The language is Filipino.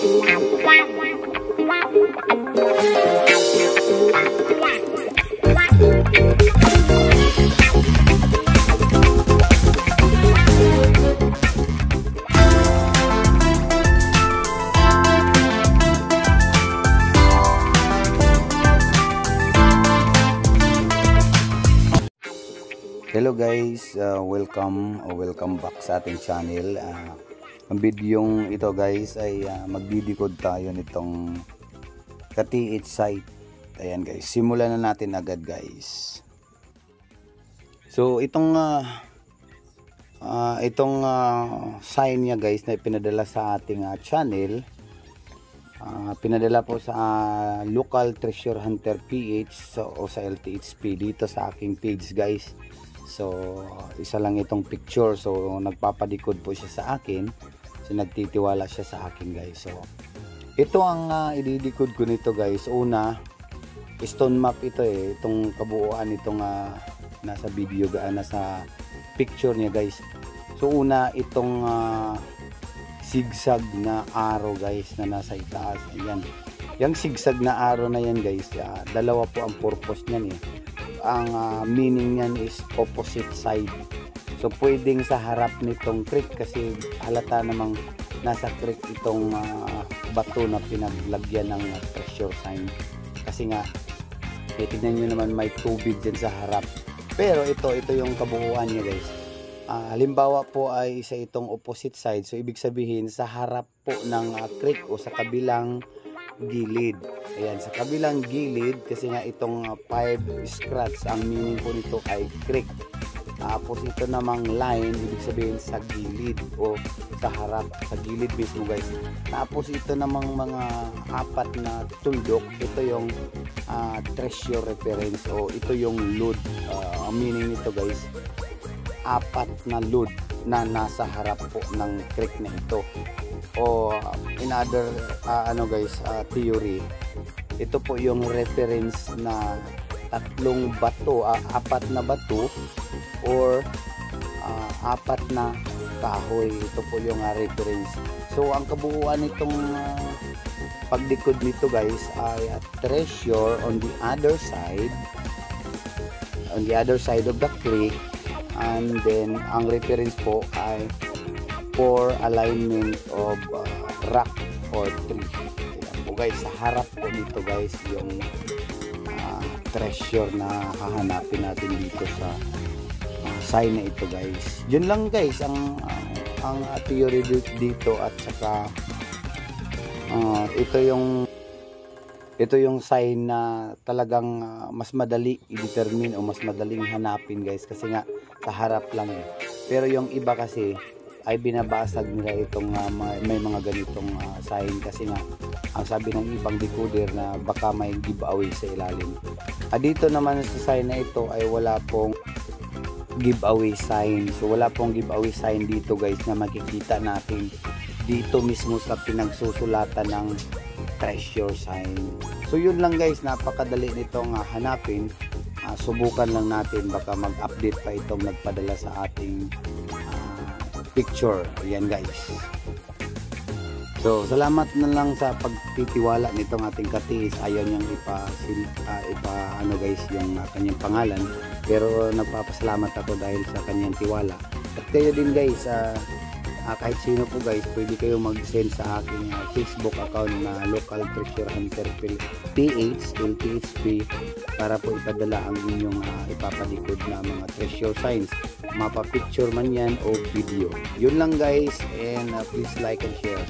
Hello guys, welcome back sa ating channel. Ang bidyong ito guys ay magdidikod tayo nitong ka-TH site. Ayan guys, simulan na natin agad guys. So itong sign niya guys na pinadala sa ating channel, pinadala po sa Local Treasure Hunter PH o sa LTHP dito sa aking page guys. So isa lang itong picture, so nagpapadikod po siya sa akin, so nagtitiwala siya sa akin guys. So ito ang ididikod ko nito guys. Una, stone map ito itong kabuuan itong nasa video, nasa picture niya guys. So una, itong zigzag na arrow guys na nasa itaas. Ayan, yung zigzag na arrow na yan guys, dalawa po ang purpose niyan ang meaning niyan is opposite side. So pwedeng sa harap nitong creek kasi halata namang nasa creek itong bato na pinaglagyan ng treasure sign. Kasi nga tignan nyo naman may tubig dyan sa harap. Pero ito yung kabuuan niya guys. Halimbawa po ay isa itong opposite side. So ibig sabihin sa harap po ng creek o sa kabilang gilid. Ayan, sa kabilang gilid kasi nga itong 5 scratch, ang meaning po nito ay creek. Tapos ito namang line, ibig sabihin sa gilid o sa harap, sa gilid mismo guys. Tapos ito namang mga 4 na tuldok, ito yung treasure reference o ito yung load. Ang meaning nito guys, 4 na load na nasa harap po ng creek na ito. O in other theory, ito po yung reference na 3 bato, 4 na bato or 4 na kahoy. Ito po yung reference. So ang kabuuan nitong pagdikod nito guys ay treasure on the other side of the creek, and then ang reference po ay for alignment of rock or tree. Ayan po guys, sa harap po dito guys yung treasure na hahanapin natin dito sa sign na ito guys. Yun lang guys ang theory dito, at saka ito yung sign na talagang mas madali i-determine o mas madaling hanapin guys kasi nga sa harap lang Pero yung iba kasi ay binabasag nila itong may mga ganitong sign kasi nga ang sabi ng ibang decoder na baka may giveaway sa ilalim. Dito naman sa sign na ito ay wala pong giveaway sign. So wala pong giveaway sign dito guys na makikita natin dito mismo sa pinagsusulatan ng treasure sign. So yun lang guys, napakadali nitong hanapin. Subukan lang natin, baka mag-update pa itong nagpadala sa ating picture. Ayan guys. So salamat na lang sa pagtitiwala nitong ating ka-TH. Ayaw niyang guys yung kanyang pangalan, pero nagpapasalamat ako dahil sa kanyang tiwala. At kayo din guys, kahit sino po guys, pwede kayo mag-send sa aking Facebook account na Local Treasure Hunter PH LTHP para po ipadala ang inyong ipapadikod na mga treasure signs, mapa picture man yan o video. Yun lang guys, and please like and share.